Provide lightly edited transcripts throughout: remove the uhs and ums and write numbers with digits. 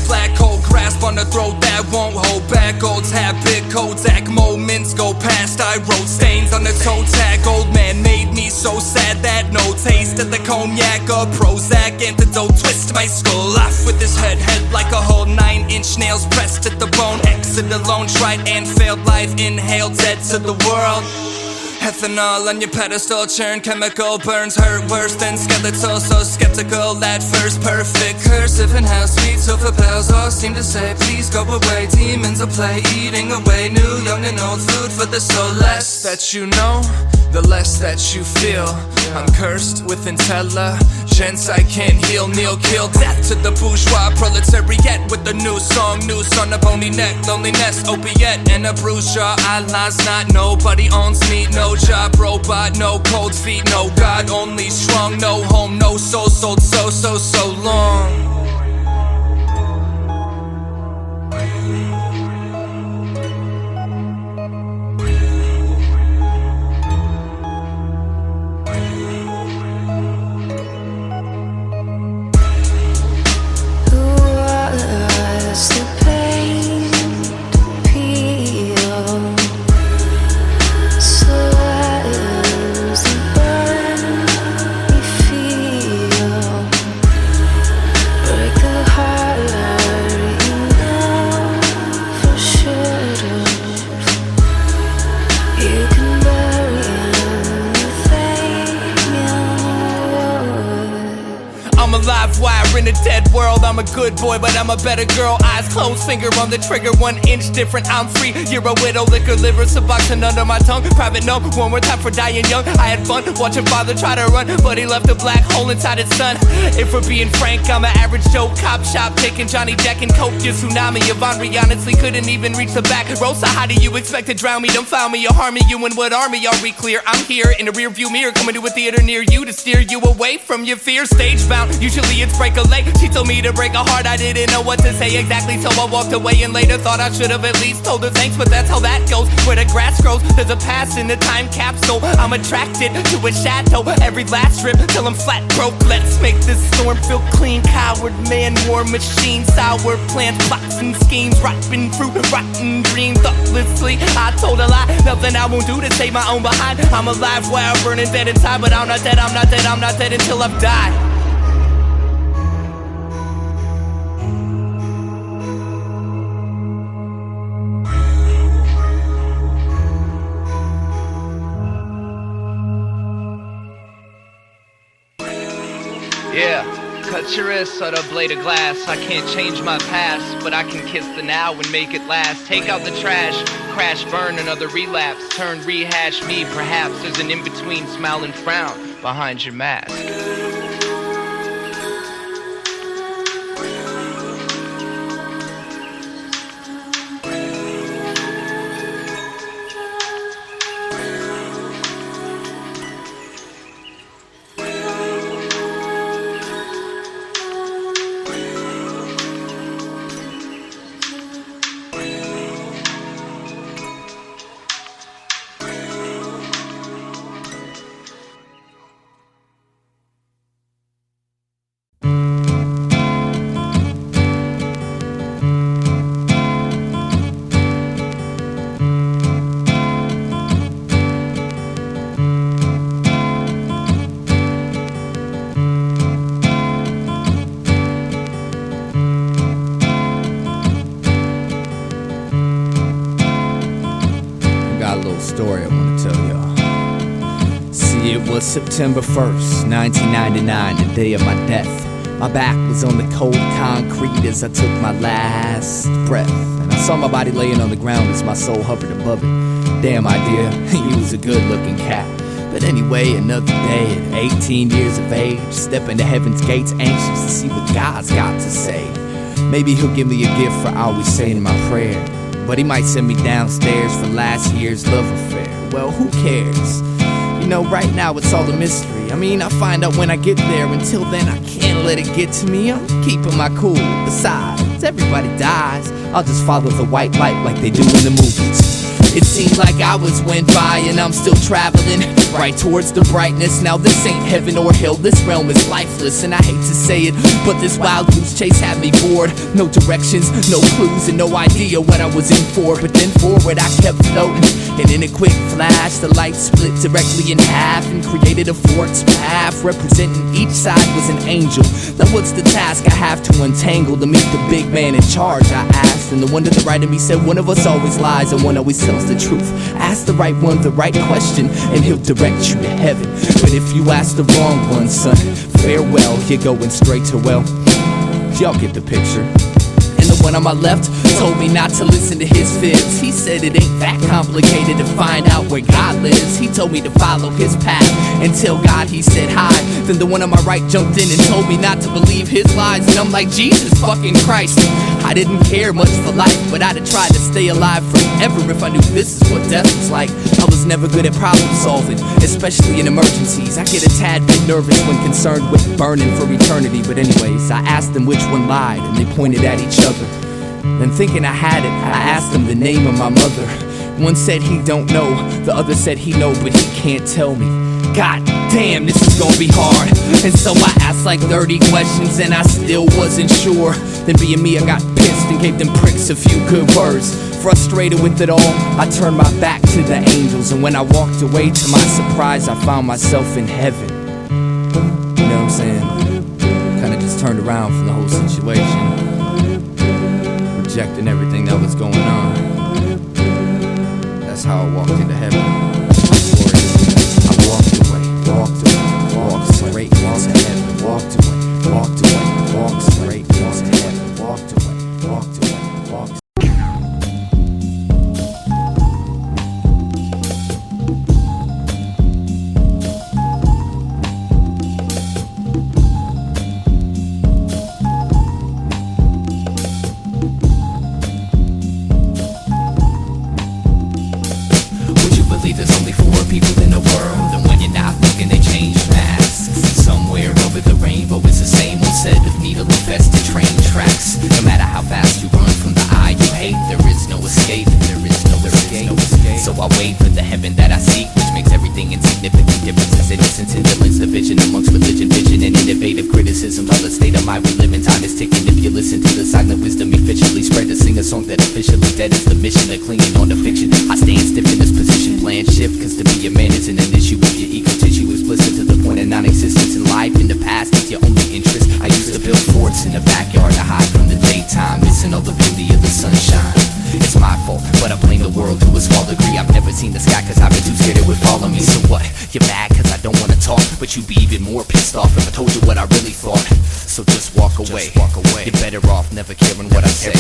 Black hole grasp on the throat that won't hold back. Old habit, Kodak moments go past. I wrote stains on the toe tag. Old man made me so sad that no taste of the cognac or Prozac antidote twist my skull off with his head like a whole 9-inch nails pressed to the bone. Exit alone, tried and failed life, inhaled dead to the world. Ethanol on your pedestal, churn chemical burns hurt worse than skeletal. So skeptical at first, perfect cursive and how sweet silver bells all seem to say please go away. Demons will play, eating away new, young and old food for the soul. Less that you know, the less that you feel. I'm cursed with intelligence I can't heal. Kneel, kill, death to the bourgeois proletariat with a new song, noose on a bony neck, loneliness, opiate, and a bruised jaw. Allah's not, nobody owns me, no job, robot, no cold feet, no God, only strong, no home, no soul, sold so long. In a dead world, I'm a good boy, but I'm a better girl. Eyes closed, finger on the trigger, 1 inch different. I'm free. You're a widow, liquor, liver, suboxone under my tongue. Private note, one more time for dying young. I had fun watching father try to run, but he left a black hole inside his son. If we're being frank, I'm an average Joe cop shop, taking Johnny Jack and Coke. Your tsunami of Henri honestly couldn't even reach the back row. So how do you expect to drown me? Don't found me or harm me. You and what army are we clear? I'm here in a rear view mirror, coming to a theater near you to steer you away from your fear. Stage bound, usually it's break a leg. She told me to break a heart, I didn't know what to say exactly, so I walked away and later thought I should have at least told her thanks. But that's how that goes, where the grass grows, there's a past in the time capsule. I'm attracted to a chateau, every last trip till I'm flat broke. Let's make this storm feel clean. Coward man, war machine, sour plants, plots and schemes, rotten fruit, rotten dreams. Thoughtlessly, I told a lie, nothing I won't do to save my own behind. I'm alive while burning dead inside, but I'm not dead, I'm not dead, I'm not dead until I've died. Yeah, cut your wrist on a blade of glass. I can't change my past, but I can kiss the now and make it last. Take out the trash, crash, burn, another relapse. Turn, rehash me, perhaps there's an in-between smile and frown behind your mask. Story I want to tell y'all. See, it was September 1st, 1999, the day of my death. My back was on the cold concrete as I took my last breath, and I saw my body laying on the ground as my soul hovered above it. Damn, Eyedea, you was a good-looking cat. But anyway, another day at 18 years of age, stepping to heaven's gates, anxious to see what God's got to say. Maybe he'll give me a gift for always saying my prayer, but he might send me downstairs for last year's love affair. Well, who cares? You know, right now it's all a mystery. I mean, I find out when I get there. Until then, I can't let it get to me. I'm keeping my cool. Besides, everybody dies. I'll just follow the white light like they do in the movies. It seems like hours went by and I'm still traveling right towards the brightness. Now this ain't heaven or hell, this realm is lifeless. And I hate to say it, but this wild goose chase had me bored. No directions, no clues, and no idea what I was in for. But then forward I kept floating, and in a quick flash the light split directly in half and created a forked path. Representing each side was an angel. Now what's the task I have to untangle to meet the big man in charge, I asked. And the one to the right of me said, one of us always lies and one always tells the truth. Ask the right one the right question and he'll direct you to heaven. But if you ask the wrong one, son, farewell, you're going straight to well. Y'all get the picture. And the one on my left told me not to listen to his fibs. He said it ain't that complicated to find out where God lives. He told me to follow his path and tell God he said hi. Then the one on my right jumped in and told me not to believe his lies. And I'm like, Jesus fucking Christ, I didn't care much for life, but I'd have tried to stay alive forever if I knew this is what death was like. I was never good at problem solving, especially in emergencies. I get a tad bit nervous when concerned with burning for eternity. But anyways, I asked them which one lied and they pointed at each other. Then thinking I had it, I asked them the name of my mother. One said he don't know, the other said he know but he can't tell me. God damn, this is gonna be hard. And so I asked like 30 questions and I still wasn't sure. Then being me, I got pissed and gave them pricks a few good words. Frustrated with it all, I turned my back to the angels. And when I walked away, to my surprise, I found myself in heaven. You know what I'm saying? Kinda just turned around from the whole situation, rejecting everything that was going on. That's how I walked into heaven. I walked straight into heaven. Walked straight into heaven. Walked away. Would you believe there's only 4 people in the world, and when you're not looking they change masks? Somewhere over the rainbow it's the same old set of needle-infested train tracks. No matter how fast you run from the eye you hate, there is no escape. So I wait for the heaven that I seek, which makes everything insignificant. Differences, innocence, indolence, division amongst religion, vision, and innovative criticisms. All the state of mind we live in, time is ticking. If you listen to the silent wisdom efficiently spread, to sing a song that officially dead is the mission of clinging on to fiction. I stand stiff in this position, plan shift, cause to be a man isn't an issue if your ego tissue is blistered to the point of non-existence. In life, in the past, it's your only interest. I used to build forts in the backyard to hide from the daytime, missing all the beauty of the sunshine. It's my fault, but I blame the world to a small degree. I've never seen the sky cause I've been too scared it would fall on me. So what? You're mad cause I don't wanna talk, but you'd be even more pissed off if I told you what I really thought. So just walk away. You're better off never caring what I say.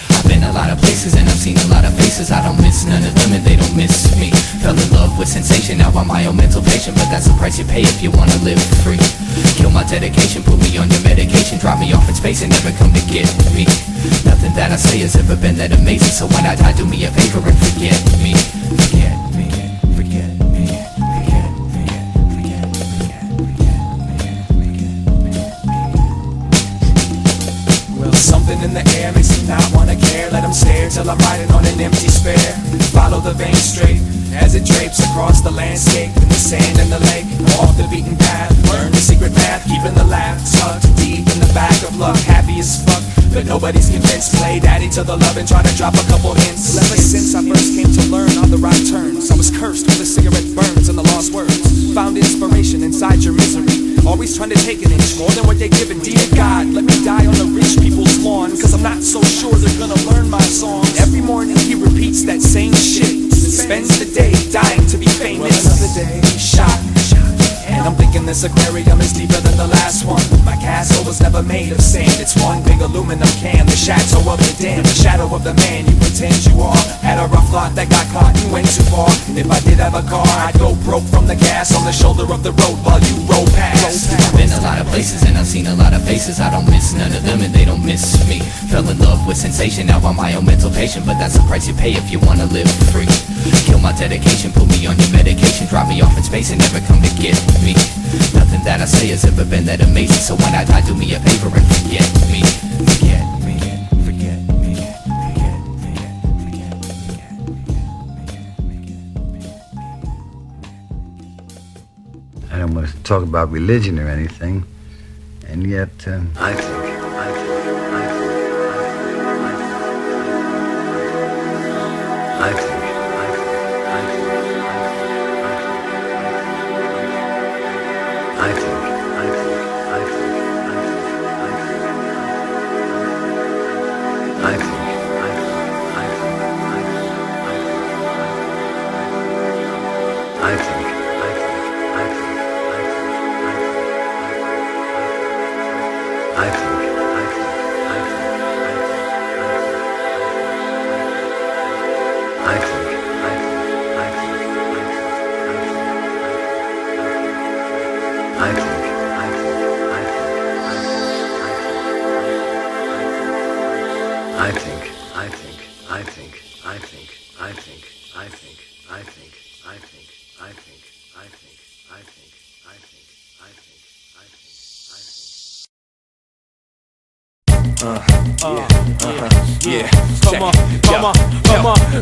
I've been a lot of places and I've seen a lot of faces. I don't miss none of them and they don't miss me. Fell in love with sensation, now I'm my own mental patient, but that's the price you pay if you wanna live free. Kill my dedication, put me on your medication, drop me off in space and never come to get me. Nothing that I say has ever been that amazing, so when I die do me a favor and forget me. Forget me. Something in the air makes me not wanna care. Let them stare till I'm riding on an empty spare. Follow the vein straight as it drapes across the landscape, in the sand and the lake. Off the beaten path, learn the secret path, keeping the laugh tucked deep in the back of luck. Happy as fuck, but nobody's convinced. Play daddy to the love and try to drop a couple hints. Ever since I first came to learn on the right turns, I was cursed with a cigarette burns and the lost words. Found inspiration inside your misery, always trying to take an inch more than what they're giving. Dear God, let me die on the rich people's lawn, cause I'm not so sure they're gonna learn my songs. Every morning he repeats that same shit, spends the day dying to be famous. Well, another day, shot. And I'm thinking this aquarium is deeper than the last one. My castle was never made of sand, it's one big big aluminum can. The chateau of the damned, the shadow of the man you pretend you are. Had a rough lot that got caught and went too far. If I did have a car, I'd go broke from the gas on the shoulder of the road while you roll past. I've been a lot of places and I've seen a lot of faces. I don't miss none of them and they don't miss me. Fell in love with sensation, now I'm my own mental patient. But that's the price you pay if you wanna live free. Kill my dedication, put me on your medication. Drop me off in space and never come to get me. Nothing that I say has ever been that amazing. So when I die, do me a favor and forget me. Forget me, forget me, forget me, forget me. I don't want to talk about religion or anything, and yet I think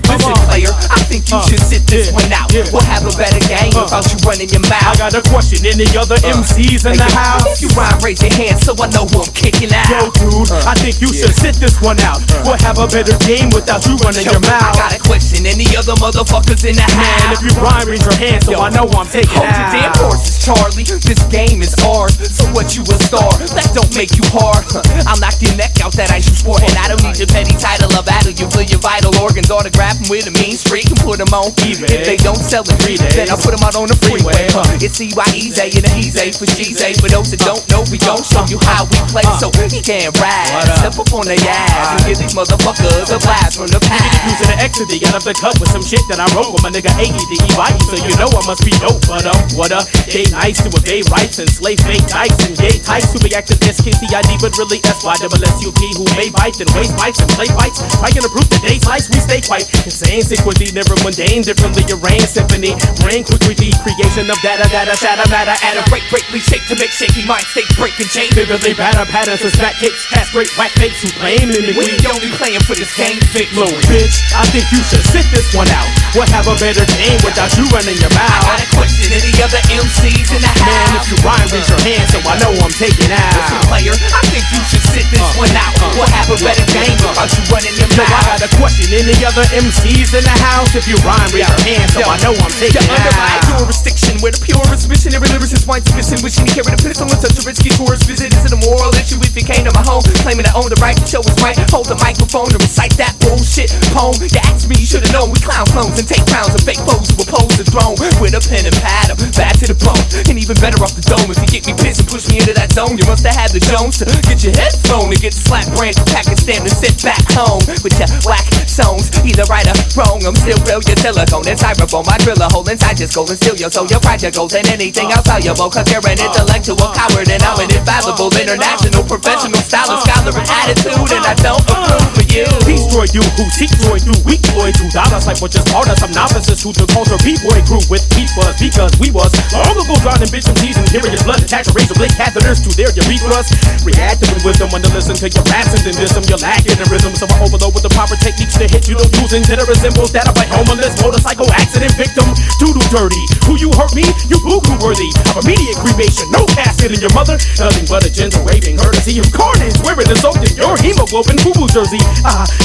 Listen, player, I think you should sit this one out. We'll have a better game without you running your mouth. I got a question, any other MCs in the house? If you rhyme, raise your hand so I know who I'm kicking out. Yo, dude, I think you should sit this one out. We'll have a better game without you running your mouth. I got a question, any other motherfuckers in the house? Man, if you rhyme, raise your hand so I know I'm taking Hold out. your damn horses, Charlie. This game is ours. So what, you a star? That don't make you hard. I'll knock your neck out that ice you sport. And I don't need your petty title of battle. You feel your vital organs, autograph them with a mean streak and put them on eBay. If they don't sell it, then I'll put them out on the freeway. It's Eyedeamusic and a he's A for G's A. For those that don't know, we gon' show you how we play. So he can't ride. Step up on their ass and give these motherfuckers a blast from the past. Using the X to the out of the cut with some shit that I wrote with my nigga Eyedea, so you know I must be dope. But what they nice to what they rights and slave fake dice and gay types who be acting SKCID but really SYSSUP who may bite and waste bites and play fights. Trying to prove that they slice, we stay quite insane. Sick with the never mundane, differently arranged symphony. Brain quick with the creation of data, shatter matter. At a break, shake to make shaky mind state breaking chain. Vividly batter patterns and smack kicks, castrate whack fakes who claim We mimicry. only playing for this game fix. Low bitch, I think you should sit this one out. We'll have a better game without you running your I mouth. got a question, any other MCs in the house? Man, if you rhyme, raise your hand so I know I'm taking Listen, out. player, I think you should sit this one out. We'll have a better game without you running your So I mouth. got a question, any other MCs in the house? If you rhyme, raise your hand so I know I'm taking You're under my out. jurisdiction, where the purest missionary lyricist wines ambition, wishing to carry the pistol on such a risky tourist visit. Is it a moral issue if you came to my home, claiming to own the right to show his right? Hold the microphone to recite that bullshit poem. You asked me, you should've known. We clown clones and take crowns and fake foes who oppose the throne. With a pen and pad, I'm back to the bone. And even better off the dome. If you get me pissed and push me into that zone, you must have had the Jones to get your head thrown and get slapped brand to Pakistan and sit back home with your whack songs. Either right or wrong, I'm still real. Your silicone and styrofoam, my driller hole inside just gold and steal your soul. Your project goals and anything else valuable, cause you're an intellectual coward and I'm an infallible, international, professional, stylist, scholar, and attitude, and I don't approve of you. Destroy you who seek joy through weak boy $2 like what just taught us. Some novices who took culture B-boy grew with peace was because we was long ago drowning bitch and teas and hearing your blood attach a razor blade catheters to their urethras. Reacting with wisdom when to listen to your raps and then dism. You're lacking in rhythm, so I overload with the proper techniques to hit you. Don't using generous symbols that are like homeless motorcycle accident victim. Doodle dirty, who you hurt me? You boo-hoo worthy of immediate cremation. No casket in your mother, nothing but a gentle raving courtesy of carnage. Wearing the soaked in your hemoglobin boo-boo jersey.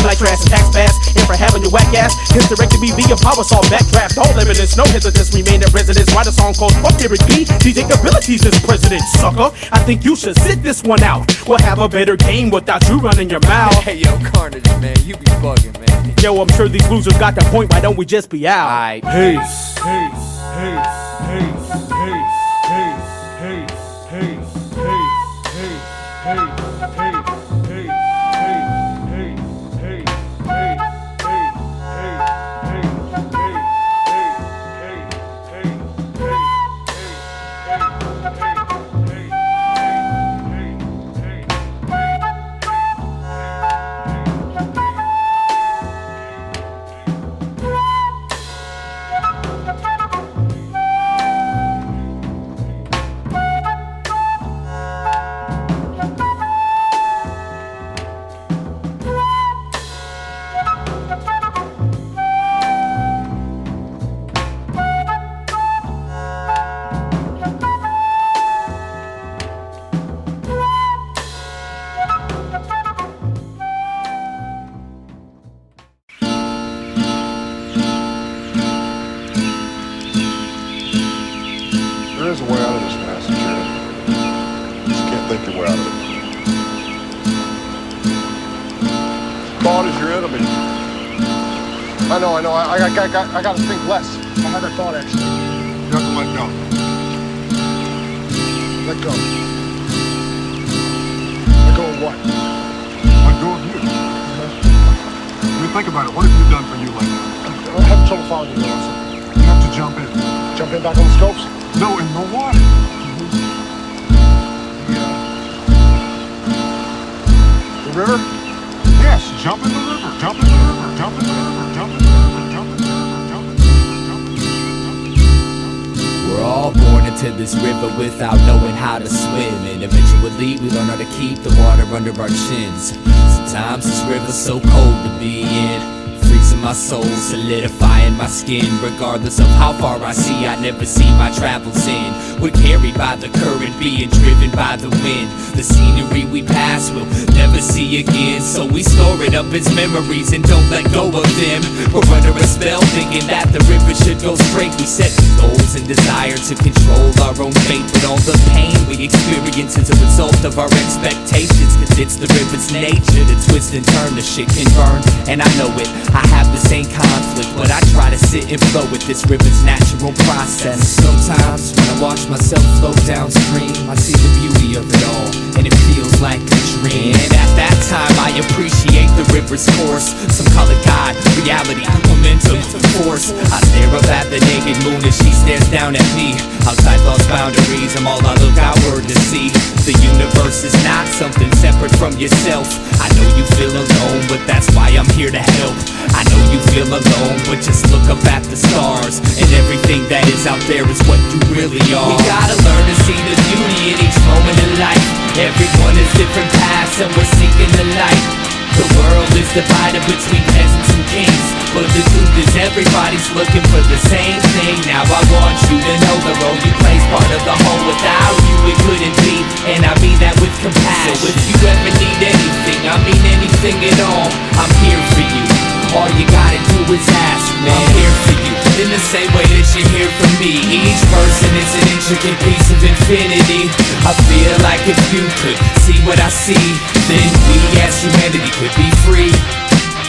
Like trash and tax pass, and for having your whack ass hysterectomy via power saw backdraft. All evidence, no hesitance, remain at residence. Write a song called Fuck Derek B. DJ abilities as president, sucker. I think you should sit this one out. We'll have a better game without you running your mouth. Hey yo, Carnage, man, you be bugging, man. Yo, I'm sure these losers got the point. Why don't we just be out? Aight. Peace. Peace. Peace. Peace. Peace. Peace. Peace. Peace. Peace. Peace. Peace. I know. I gotta think less. I had that thought actually. You have to let go. Let go. Let go of what? Let go of you. I mean, think about it. What have you done for you lately? I'm having trouble following you, Lawson. You have to jump in. Jump in back on the scopes? No, in the water. The river? Yes, jump in the river. Jump in the river. Jump in the river. Jump in the river. Jump in the river. Jump in the river. Jump in the river. We're all born into this river without knowing how to swim, and eventually we learn how to keep the water under our chins. Sometimes this river's so cold to be in, freezing my soul, solidifying my skin. Regardless of how far I see, I never see my travels in. We're carried by the current, being driven by the wind. The scenery we pass we'll never see again, so we store it up as memories and don't let go of them. We're under a spell thinking that the river should go straight. We set goals and desire to control our own fate, but all the pain we experience is a result of our expectations, cause it's the river's nature to twist and turn. The shit can burn, and I know it. I have the same conflict, but I try to sit and flow with this river's natural process. Sometimes when I watch myself flow downstream, I see the beauty of it all, and it feels like a dream. And at that time I appreciate the river's course. Some call it God, reality, momentum, force. I stare up at the naked moon as she stares down at me. Outside lost boundaries, I'm all I look outward to see. The universe is not something separate from yourself. I know you feel alone, but that's why I'm here to help. I know you feel alone, but just look up at the stars, and everything that is out there is what you really are. We gotta learn to see the beauty in each moment in life. Everyone has different paths and we're seeking the light. The world is divided between peasants and kings, but the truth is everybody's looking for the same thing. Now I want you to know the role you play's part of the whole. Without you it couldn't be, and I mean that with compassion. So if you ever need anything, I mean anything at all, I'm here for you. All you gotta do is ask, man. I'm here for you, in the same way that you're here for me. Each person is an intricate piece of infinity. I feel like if you could see what I see, then we as humanity could be free.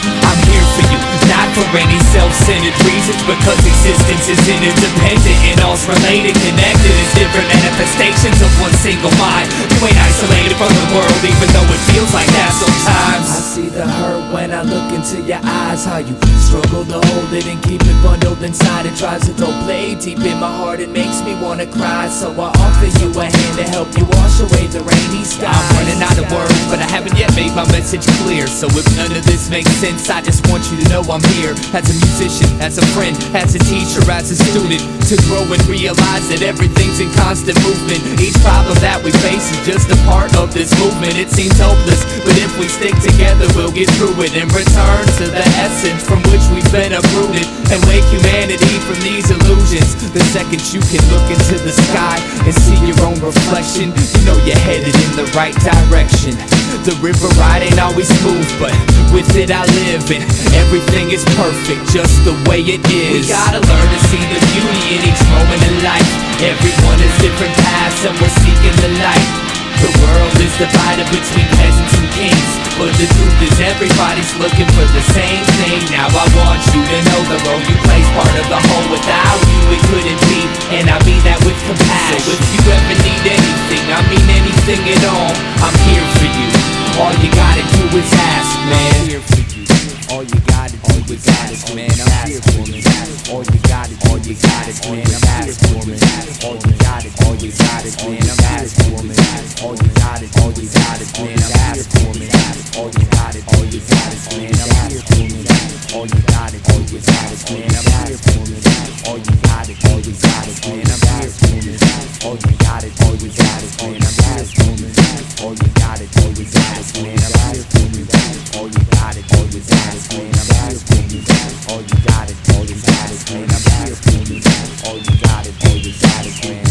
I'm here for you, not for any self-centered reasons, because existence is interdependent and all's related, connected as different manifestations of one single mind. You ain't isolated from the world, even though it feels like that sometimes. I see the hurt when I look into your eyes, how you struggle to hold it and keep it bundled inside. It tries to throw blade deep in my heart, it makes me wanna cry. So I offer you a hand to help you wash away the rainy skies. I'm running out of words, but I haven't yet made my message clear. So if none of this makes sense, I just want you to know I'm here. As a musician, as a friend, as a teacher, as a student, to grow and realize that everything's in constant movement. Each problem that we face is just a part of this movement. It seems hopeless, but if we stick together we'll get through it, and return to the essence from which we've been uprooted, and wake humanity from these illusions. The second you can look into the sky and see your own reflection, you know you're headed in the right direction. The river ride ain't always smooth, but with it I live, and everything is perfect just the way it is. We gotta learn to see the beauty in each moment in life. Everyone has different paths and we're seeking the light. The world is divided between peasants and kings, but the truth is everybody's looking for the same thing. Now I want you to know the role you play's part of the whole. Without you it couldn't be, and I mean that with compassion. So if you ever need anything, I mean anything at all, I'm here for you. All you gotta do is ask, man. I'm here for you. All you gotta do is ask, man. I'm here for you. All you gotta do is ask, man. I'm here for you. All you gotta do is ask, man. I'm here for you. All you gotta do is ask, man. I'm here for you. All you gotta do is ask, man. I'm here for you. All you gotta do is ask, man. I'm here for you. All you gotta do is ask, man. I'm here for you. All you gotta do is ask, man. I'm here for you. All you gotta do is ask, man. I'm here for you. All you gotta do is ask, man. I'm here for you. All you gotta do is ask, man. I'm here for you. All you gotta do is ask, man.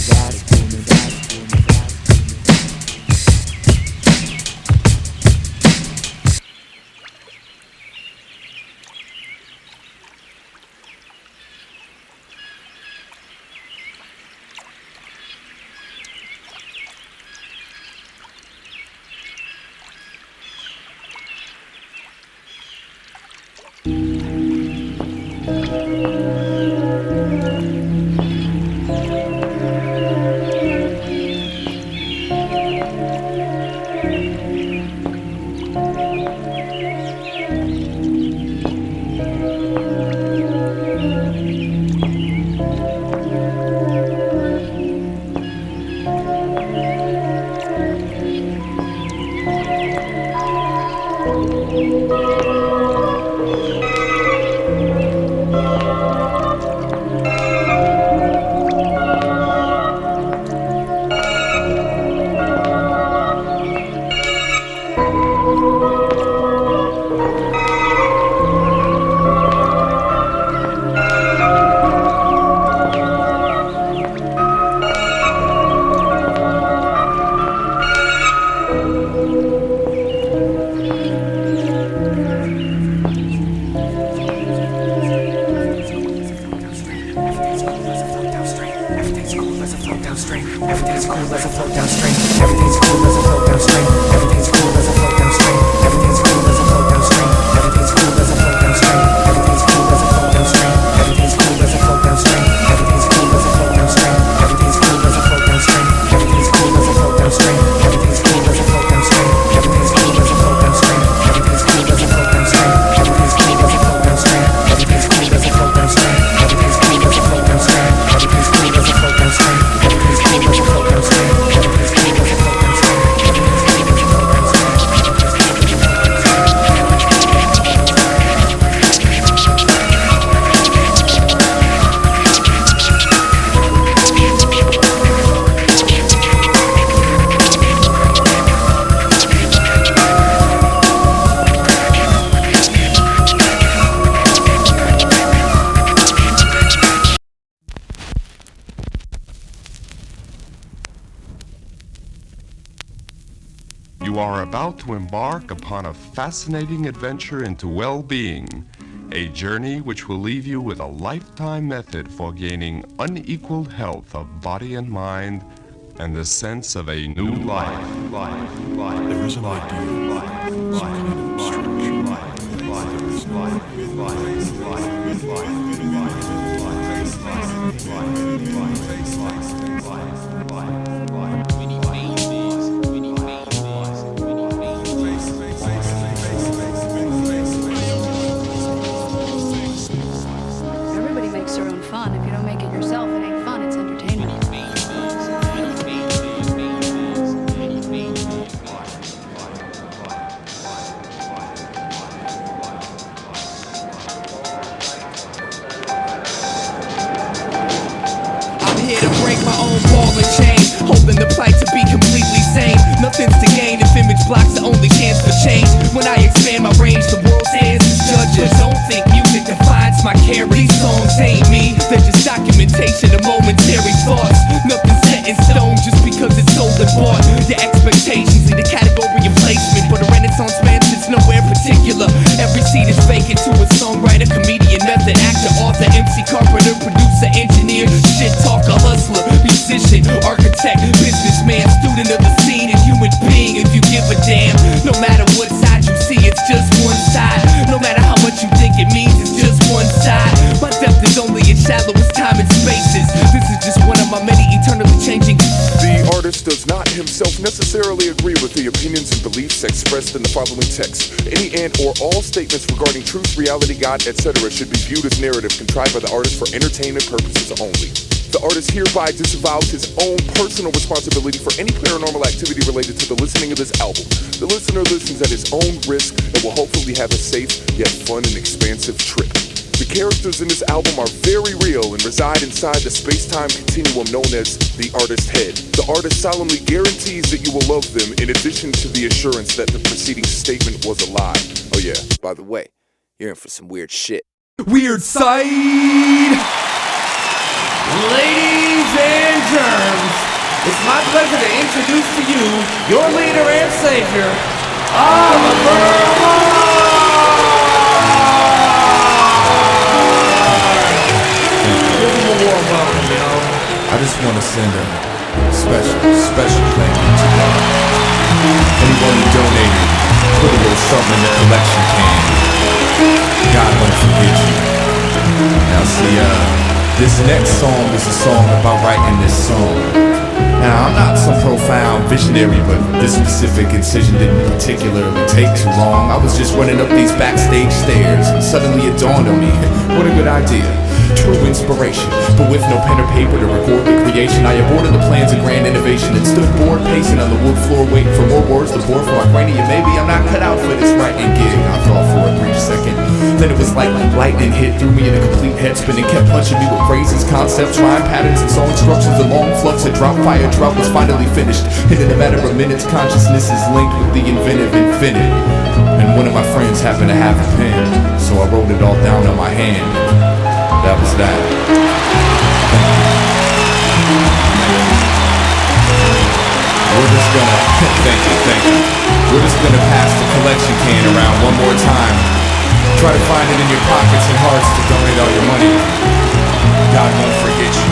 You are about to embark upon a fascinating adventure into well-being, a journey which will leave you with a lifetime method for gaining unequaled health of body and mind and the sense of a new life. There is an idea, some kind of abstraction. There is life. Everybody makes their own fun. If you don't make it yourself, it ain't fun, it's entertainment. I'm here to break my own ball and chain, holding the plight to be completely sane. Nothing's to gain if image blocks the only chance for change. When I expand my range, the world stands as judges. Don't think music defines my character. These songs ain't me, they're just documentation of momentary thoughts. Nothing set in stone just because it's sold and bought. Your expectations lead the category of placement, but a renaissance man sits nowhere particular. Every seat is vacant to a songwriter, comedian, method actor, author, MC, carpenter, producer, engineer, shit talker, hustler, musician, architect, businessman, student of the scene, and human being. If you give a damn, no matter what side you see, it's just one side. No matter how much you think it means, it's just one side. My depth is only as shallow as time and spaces. This is just one of my many eternally changing. The artist does not himself necessarily agree with the opinions and beliefs expressed in the following text. Any and or all statements regarding truth, reality, God, etc. should be viewed as narrative contrived by the artist for entertainment purposes only. The artist hereby disavows his own personal responsibility for any paranormal activity related to the listening of this album. The listener listens at his own risk and will hopefully have a safe yet fun and expansive trip. The characters in this album are very real and reside inside the space-time continuum known as the artist's head. The artist solemnly guarantees that you will love them in addition to the assurance that the preceding statement was a lie. Oh yeah, by the way, you're in for some weird shit. Weird side! Ladies and germs, it's my pleasure to introduce to you your leader and savior, Oliver. I just want to send a special thank you to anyone who donated, put a little something in the collection can. God won't forget you. Now see, this next song is a song about writing this song. Now I'm not some profound visionary, but this specific incision didn't particularly take too long. I was just running up these backstage stairs and suddenly it dawned on me, what a good idea. true inspiration. But with no pen or paper to record the creation, I aborted the plans of grand innovation and stood bored, pacing on the wood floor, waiting for more words to bore for my cranium. Maybe I'm not cut out for this writing gig, I thought for a brief second. Then it was like lightning hit, threw me in a complete head spin and kept punching me with phrases, concepts, rhyme patterns, and song instructions. A long flux, a drop fire drought was finally finished. And in a matter of minutes, consciousness is linked with the inventive infinite. And one of my friends happened to have a pen, so I wrote it all down on my hand. That was that. We're just gonna, thank you. We're just gonna pass the collection can around one more time. Try to find it in your pockets and hearts to donate all your money. God won't forget you.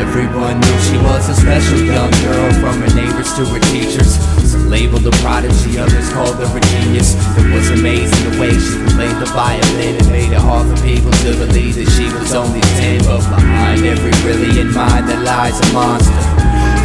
Everyone knew she was a special young girl, from her neighbors to her teachers. Some labeled a prodigy, others called her a genius. It was amazing the way she played the violin. It made it hard for people to believe that she was only 10. But behind every brilliant mind there lies a monster.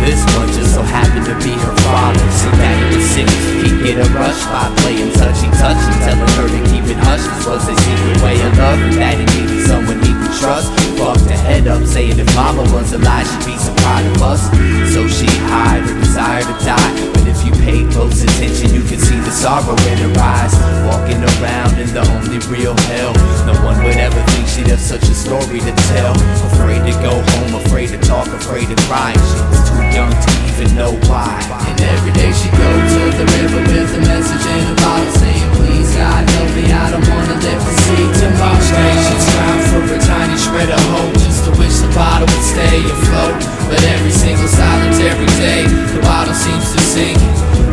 This one just so happened to be her father. So daddy was sick, he'd get a rush by playing touchy-touch and telling her to keep it hush. This was a secret way of love, and daddy needed someone he could trust. Fucked her head up, saying if mama was alive she'd be so proud of us. So she'd hide her desire to die, but if you paid close attention you could see the sorrow in her eyes. Walking around in the only real hell, no one would ever think she'd have such a story to tell. Afraid to go home, afraid to talk, afraid to cry. She was too young to even know why. And every day she'd go to the river with a message in a bottle saying, please God help me, I don't wanna live to see tomorrow. Each day she'd strive for a tiny shred of hope, just to wish the bottle would stay afloat. But every single solitary day the bottle seems to sink.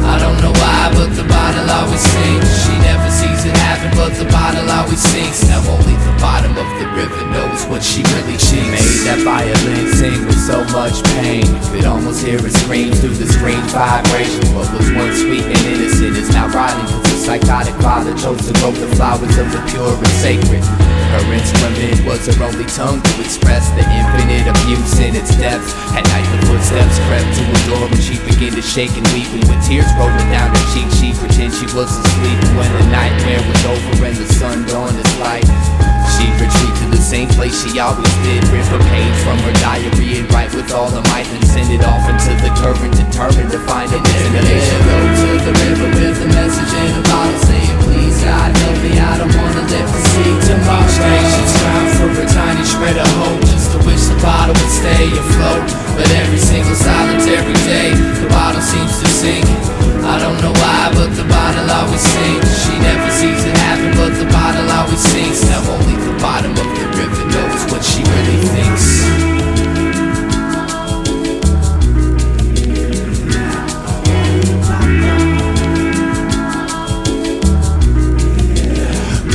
I don't know why, but the bottle always sinks. She never sees it happen, but the bottle always sinks. Now only the bottom of the river knows what she really thinks. She made that violin sing with so much pain, you could almost hear it scream through the strange vibration. What was once sweet and innocent is now rotting, cause a psychotic father chose to grow the flowers of the pure and sacred. Her instrument was her only tongue to express the infinite abuse in its depths. At night the footsteps crept to her door and she began to shake and weep, and with tears rolling down her cheek she pretended she was asleep. And when the nightmare was over and the sun dawned its light, she'd retreat to the same place she always did, rip a page from her diary and write with all her might, and send it off into the current, determined to find a destination. Go to the river with a message in a bottle saying, please God help me, I don't wanna live to see tomorrow. Each day she'd strive for a tiny shred of hope, just to wish the bottle would stay afloat. But every single solitary day the bottle seems to sink. I don't know why, but the bottle always sinks. She never sees it happen, but the bottle always sinks. Now only the bottom of the river knows what she really thinks.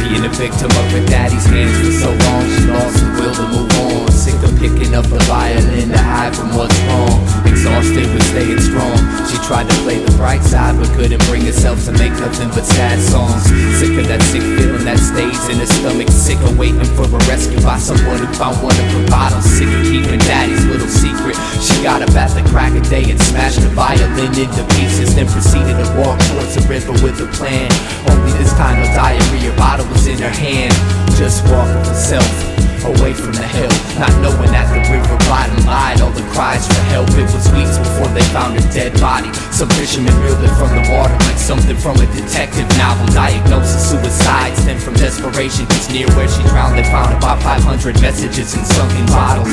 Being a victim of her daddy's hands for so long, she lost the will to move on. Sick of picking up the violin to hide from what's wrong. Exhausted but staying strong, she tried to play the bright side but couldn't bring herself to make nothing but sad songs. Sick of that sick feeling that stays in her stomach, sick of waiting for a rescue by someone who found one of her bottles. Sick of keeping daddy's little secret. She got up at the crack of day and smashed the violin into pieces, then proceeded to walk towards the river with a plan. Only this time her diarrhea bottle was in her hand. Just walking herself away from the hill, not knowing that the river bottom lied all the cries for help. It was weeks before they found her dead body. Some fishermen reeled it from the water like something from a detective novel. Diagnosis suicide stemmed from desperation, cause near where she drowned they found about 500 messages in sunken bottles.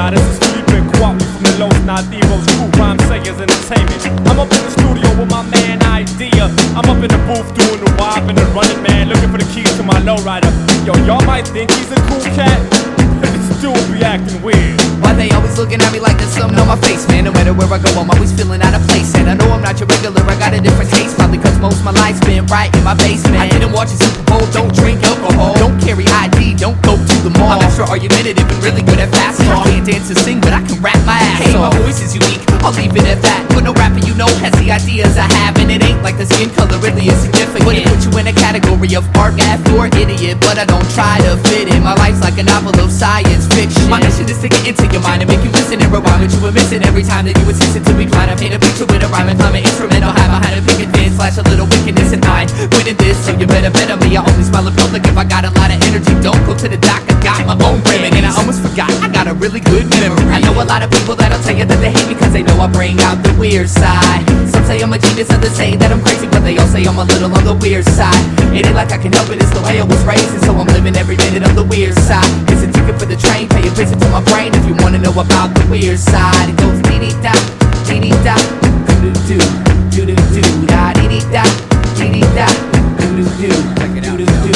This is Felipe Kwame from the Los Nativos crew, Rhyme Sayers Entertainment. I'm up in the studio with my man Eyedea. I'm up in the booth doing the wild and the running man, looking for the keys to my lowrider. Yo, y'all might think he's a cool cat, but this still be acting weird? Why they always looking at me like there's something on my face, man? No matter where I go, I'm always feeling out of place. And I know I'm not your regular, I got a different taste. Probably cause most of my life's been right in my basement. I didn't watch a Super Bowl, don't drink alcohol, don't carry ID, don't go to the mall. I'm extra argumentative and really good at fast talk. I can't dance or sing, but I can rap my ass off. My voice is unique, I'll leave it at that. But no rapper you know has the ideas I have. And it ain't like the skin color really is significant. Wouldn't put you in a category of art, gaff, or idiot, but I don't try to fit in. My life's like a novel of science fiction. My mission is to get into your mind and make you listen and rewind what you were missing every time that you insisted to be blind. I paint a picture with a rhyme and climb an instrumental high behind a picket fence, flash a little wickedness in mind. Winning this, so you better bet on me. I only smile in public if I got a lot of energy. Don't go to the doc, I got my own remedy. And I almost forgot, I got a really good memory. I know a lot of people that'll tell you that they hate me cause they know I bring out the weird side. Some say I'm a genius, others say that I'm crazy, but they all say I'm a little on the weird side. It ain't like I can help it, it's the way I was raised, and so I'm living every minute on the weird side. It's a ticket for the train, pay a visit to my brain if you wanna know about the weird side. It goes dee-dee-da, dee-dee-da, doo-doo-doo, doo-doo-doo, da dee-dee-da, dee-dee-da, doo-doo-doo, doo-doo-doo.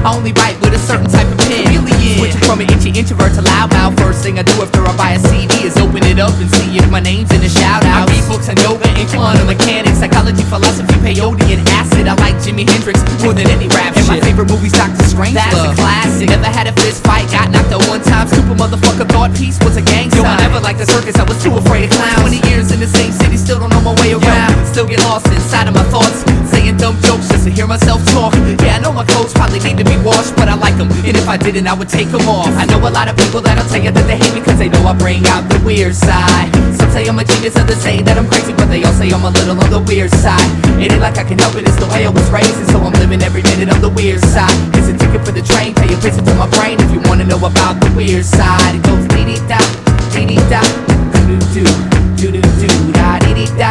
I only write with a certain type of pen. Switching from an itchy introvert to loudmouth. First thing I do after I buy a CD is open it up and see if my name's in the shout out. I read books on yoga and quantum mechanics, psychology, philosophy, peyote, and acid. I like Jimi Hendrix more than any rap shit. My favorite movie's Dr. Strange. That's a classic. Never had a fist fight, got knocked out one time. Stupid motherfucker thought peace was a gang sign. Yo, I never liked the circus, I was too afraid of clowns. 20 years in the same city, still don't know my way around. Still get lost inside of my thoughts, saying dumb jokes just to hear myself talk. Yeah, I know my clothes probably need to be washed, but I like them, and if I didn't, I would take them off. I know a lot of people that'll tell you that they hate me cause they know I bring out the weird side. Some say I'm a genius, others say that I'm crazy, but they all say I'm a little on the weird side. It ain't like I can help it, it's the way I was raised, and so I'm living every minute on the weird side. It's a ticket for the train, pay a visit to my brain if you wanna know about the weird side. It goes dee-dee-da, dee-dee-da, doo-doo-doo, doo-doo-doo, da dee-dee-da,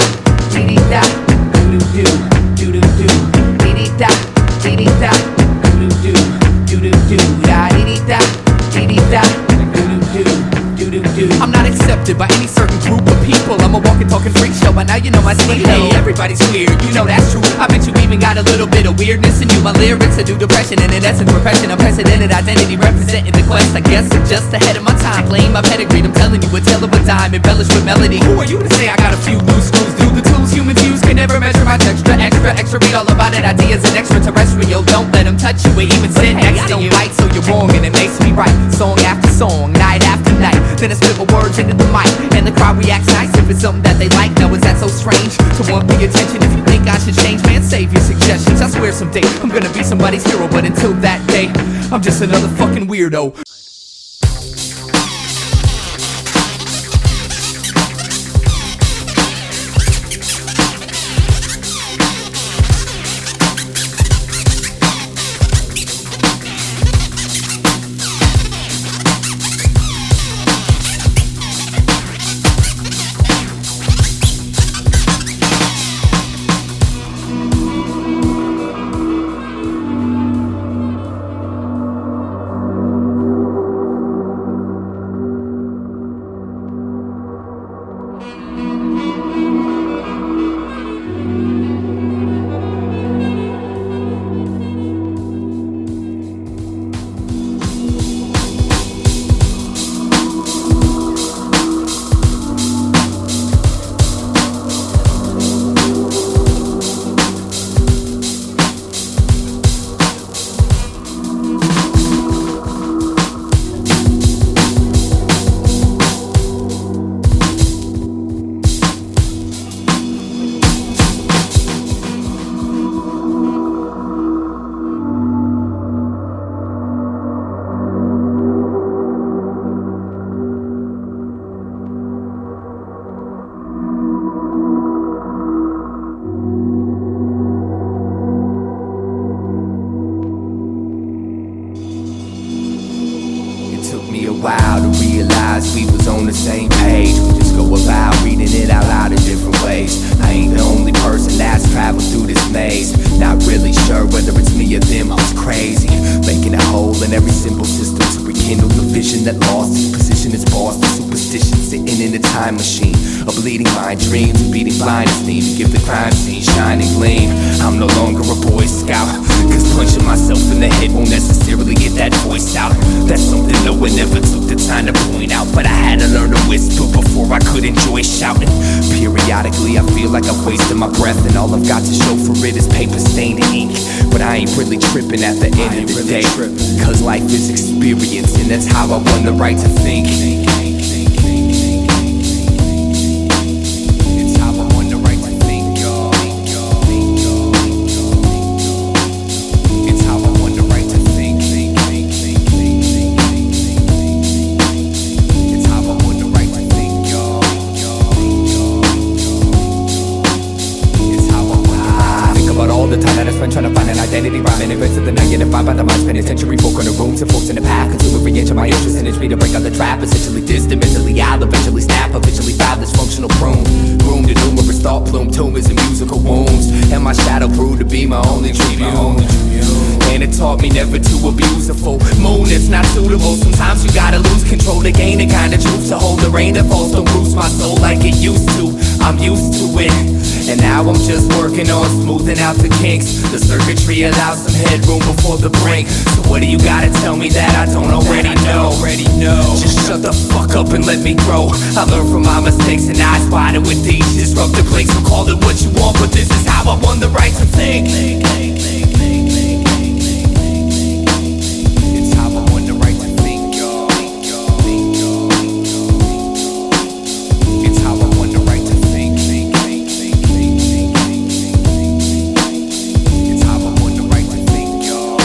dee-dee-da, doo-doo-doo, doo-doo-doo, dee-dee-da, dee-dee-da, doo-doo-doo, doo-doo-doo, da dee-dee-da, dee-dee-da, doo-doo-doo, doo-doo-doo. I'm not accepted by any certain group of people. I'm a walking, talking freak show, but now you know my speed. Hey, everybody's weird, you know that's true. I bet you even got a little bit of weirdness in you. My lyrics are due depression, and in essence repression. Unprecedented identity representing the quest. I guess I'm just ahead of my time, playing my pedigree. I'm telling you a tale of a dime, embellished with melody. Who are you to say I got a few loose screws? Do the tools humans use can never measure my texture. Extra, read all about it. Ideas and extraterrestrial. Don't let them touch you or even sit next to you. Right, so you're wrong, and it makes me right. Song after song, night after night. Then I spit my words into the mic, and the crowd reacts nice if it's something that they like. Now is that so strange to want the attention? If you think I should change, man, save your suggestions. I swear someday I'm gonna be somebody's hero, but until that day, I'm just another fucking weirdo. while to realize we was on the same page. We just go about reading it out loud in different ways. I ain't the only person that's traveled through this maze. Not really sure whether it's me or them, I was crazy, making a hole in every simple system to rekindle the vision that lost its position as boss. The superstition sitting in the time machine, a bleeding mind, dreams of beating blindness need to give the crime scene shining gleam. I'm no longer a Boy Scout, cause punching myself in the head won't necessarily get that voice out. That's something no one ever took the time to point out, but I had to learn to whisper before I could enjoy shouting. Periodically I feel like I've wasted my breath, and all I've got to show for it is paper stained ink. But I ain't really tripping at the end of the day, cause life is experience, and that's how I won the right to think. It's how I won the right to think, y'all. It's how I won the right to think. It's how I won the right to think, y'all. It's how I won the right to think. Think about all the time that I spent trying to find an identity, rhyming in bits of the night, getting defined by the mind, spending century folk in the rooms and folks in the path, consume every inch of my interest, and it's me to break out the trap, essentially distant, mentally I'll eventually snap, eventually five dysfunctional prune, groomed to numerous thought plume, tumors and musical wounds, and my shadow proved to be my only tribune. And it taught me never to abuse a full moon, it's not suitable. Sometimes you gotta lose control to gain the kind of truth, to hold the rain that falls, don't bruise my soul like it used to. I'm used to it, and now I'm just working on smoothing out the kinks. The circuitry allows some headroom before the brink. So what do you gotta tell me that I don't already know? Just shut the fuck up and let me grow. I learned from my mistakes and I spotted with these disruptive links. So call it what you want, but this is how I won the right to think. It's how I won the right to think, y'all. It's how I won the right to think. It's how I won the right to think, y'all.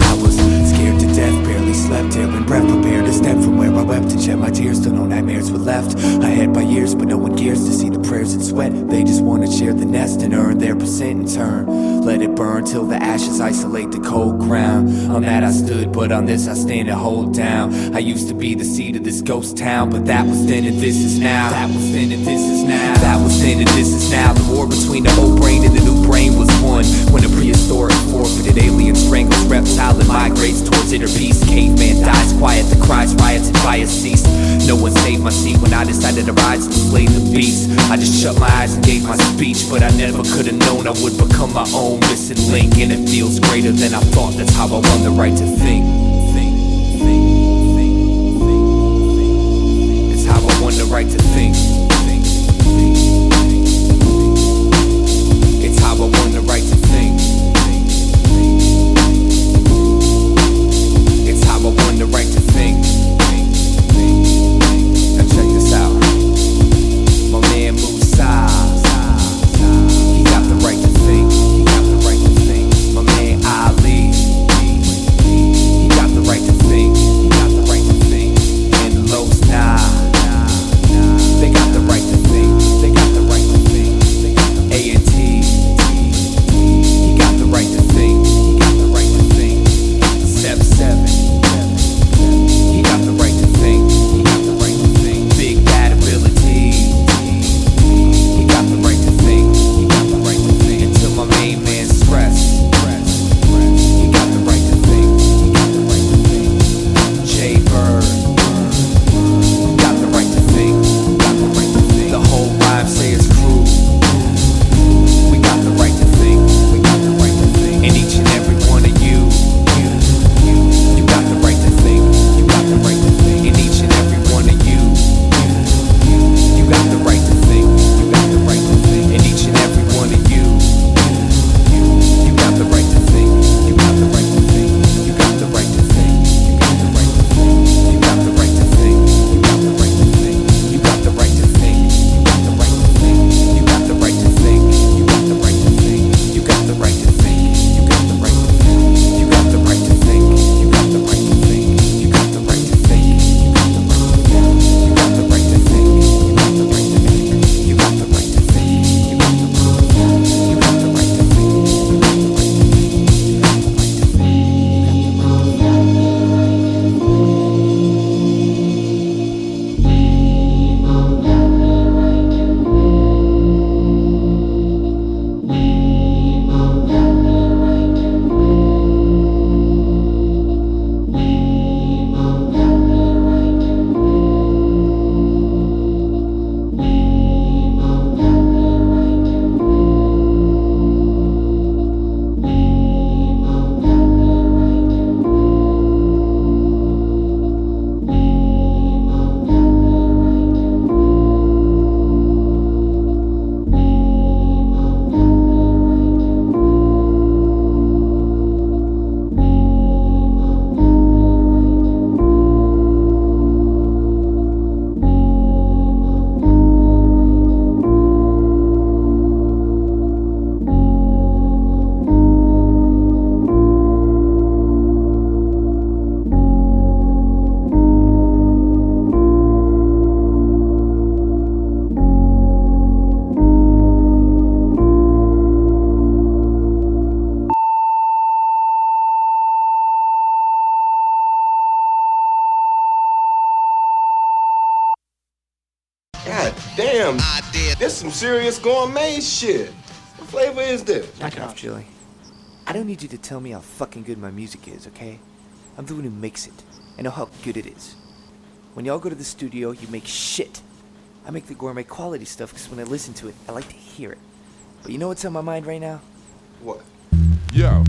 I was scared to death, barely slept, air and breath, prepared to step from where I wept and shed my tears till no nightmares were left. I had by years, but no one cares to see the prayers and sweat. They just wanna share the nest and earn their percent in turn. Let it burn till the ashes isolate the cold ground. On that I stood, but on this I stand and hold down. I used to be the seed of this ghost town, but that was then and this is now. That was then and this is now. That was then and this is now. The war between the old brain and the new brain was won when the prehistoric forfeited alien strangles reptile and migrates towards inner peace. Caveman dies quiet, the cries, riots, and fires cease. No one saved my seat when I decided to rise and slay the beast. I just shut my eyes and gave my speech, but I never could have known I would become my own missing link. And it feels greater than I thought, that's how I won the right to think. It's how I won the right to think. It's how I won the right to think. It's how I won the right to think. Now check this out. My man Musa, he got the right to think. He got the right to think. My man Ali, he got the right to think. He got the right to think. And Los Nah, they got the That's some serious gourmet shit. What flavor is this? Knock it off, Julie. I don't need you to tell me how fucking good my music is, okay? I'm the one who makes it. I know how good it is. When y'all go to the studio, you make shit. I make the gourmet quality stuff because when I listen to it, I like to hear it. But you know what's on my mind right now? What? Yo,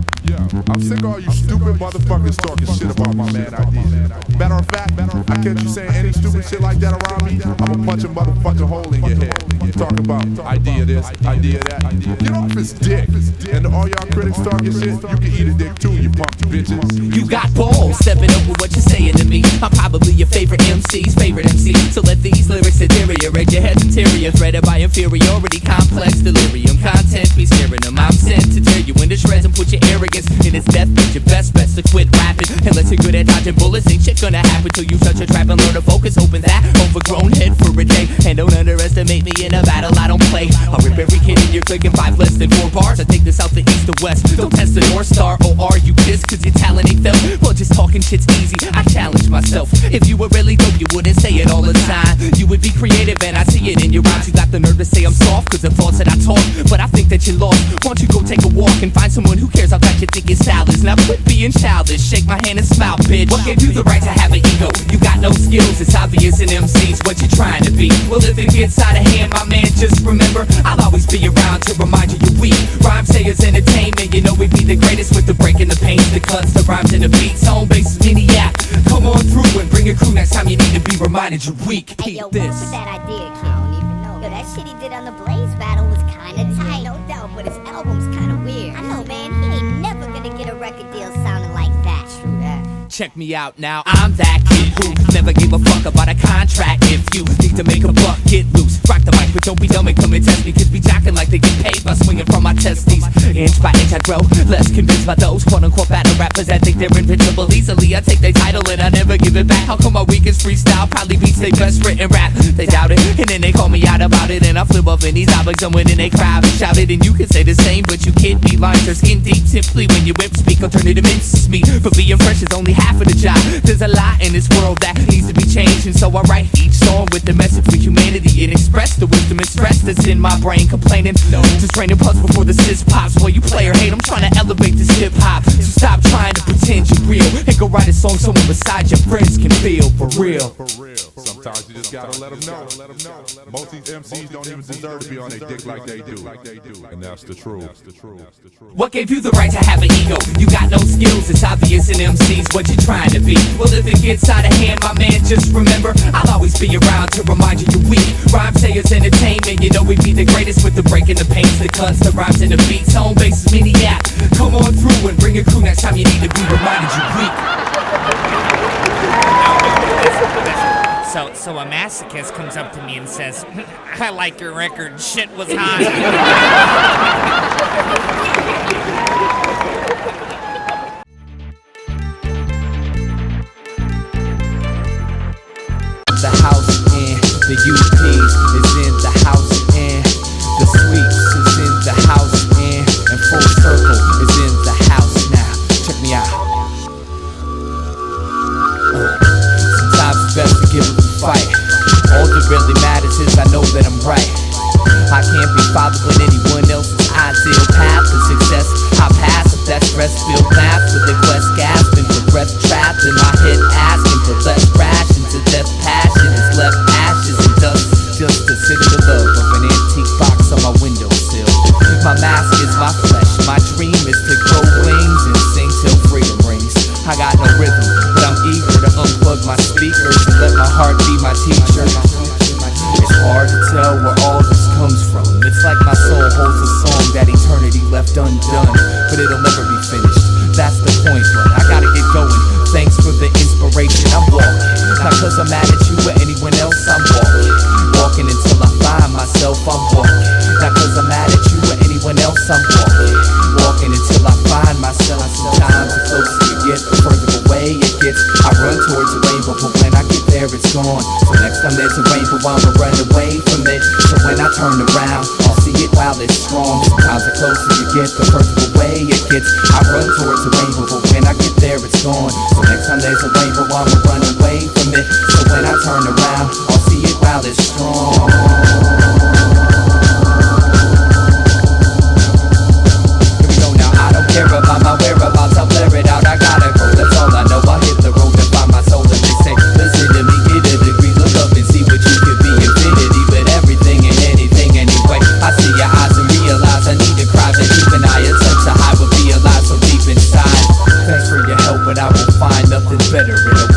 I'm sick of all you stupid motherfuckers talking shit about my man Eyedea. Matter of fact, I catch you saying any stupid shit like that around me, I'ma punch a motherfucking hole in your head. Talk about idea this, idea that. Get off his dick. And all y'all critics talking shit, you can eat a dick too, you punk bitches. You got balls stepping over what you're saying to me. I'm probably your favorite MC's favorite MC. So let these lyrics deteriorate your head's interior, threaded by inferiority, complex delirium. Content be scaring them. I'm sent to tear you into shreds and put your arrogance in its death. But your best to quit rapping. Unless you're good at dodging bullets, ain't shit gonna happen till you shut your trap and learn to focus. Open that overgrown head for a day. And don't underestimate me in a battle I don't play. I'll rip every kid in your clique in 5 less than 4 bars. I take this out the east to west. Don't test the North Star. Or are you pissed cause your talent ain't felt? Well, just talking shit's easy. I challenge myself. If you were really dope, you wouldn't say it all the time. You would be creative and I see it in your rhymes. You got the nerve to say I'm soft cause the thoughts that I talk. But I think that you're lost. Why don't you go take a walk and find someone who cares how fast you think your style is. Now quit being childish. Shake my hand and smile, bitch. What gave you the right to have an ego? You got no skills. It's obvious in MCs what you're trying to be. Well, if it gets out of hand, my man, just remember I'll always be around to remind you you're weak. Rhyme sayers entertainment. You know we be the greatest with the breaking the pains, the cuts, the rhymes and the beats. Home base is mini app. Come on through and bring a crew next time you need to be reminded you're weak. Hey, yo, this. what was that idea, kid? I don't even know. Yo, that shit he did on the Blaze battle was kinda tight. No doubt, but his album's kinda weird. I know, man. He ain't never gonna get a record deal sounding like that. True that. Check me out now, I'm that kid who never gave a fuck about a contract. If you need to make a buck, get loose. Rock the mic, but don't be dumb and come and test me. Kids be jocking like they get paid by swinging from my testes. Inch by inch I grow, less convinced by those quote-unquote battle rappers that think they're invincible. Easily I take their title and I never give it back. How come my weakest freestyle probably beats their best written rap? They doubt it, and then they call me out about it. And I flip up in these topics and when in they crowd and shout it. And you can say the same, but you can't be lines are skin deep. Simply when you whip speak alternative mince me. But being fresh is only half of the job. There's a lot in this world that needs to be changed, and so I write each song with the message for humanity and express the wisdom and stress that's in my brain. Complaining, just training puns before the sis pops. Well, you play or hate, I'm trying to elevate this hip hop. So stop trying to pretend you're real and go write a song someone beside your friends can feel for real. Sometimes you just gotta let them know. Most of these MCs don't even deserve to be on their dick like they do. And that's the truth. What gave you the right to have an ego? You got no skills, it's obvious in MCs what you're trying to be. Well, if it gets out of hand, my man, just remember I'll always be around to remind you you're weak. Rhyme sayers entertainment, you know we be the greatest with the breaking the pains, the cuts, the rhymes and the beats. Home base is mini app. Come on through and bring a crew next time you need to be reminded you're weak. So a masochist comes up to me and says, I like your record, shit was hot. The house and the UPs is in the house and the sweeps is in the house and full circle is in the house now. Check me out. Sometimes it's best to give up the fight. All that really matters is I know that I'm right. I can't be following anyone else's ideal path to success. I pass if that stress-filled math with the quest gasping for breath trapped in my head, asking for less rations to death. Passion is left ashes and dust, just to sit in the love of an antique box on my windowsill. My mask is my flesh. My dream is to grow wings and sing till freedom rings. I got no rhythm, but I'm eager to unplug my speakers and let my heart be my teacher. It's hard to tell where all this comes from. It's like my soul holds a song that eternity left undone, but it'll never be finished. That's the point, but I gotta get going. Thanks for the inspiration. I'm walking, not cause I'm mad at you or anyone else. I'm walking, walking until I find myself. I'm walking, not cause I'm mad at you or anyone else. I'm walking, walking until I find myself. Sometimes the closer you get, the further away it gets. I run towards a rainbow, but when I get there, it's gone. So next time there's a rainbow, I'ma run away from it. So when I turn around, I'll see it while it's strong. Sometimes the closer you get, the further away it gets. I run towards a rainbow, but when I get there, it's gone. So next time there's a rainbow, I'ma run away from it. So when I turn around, I'll see it while it's strong. but I will find nothing better in a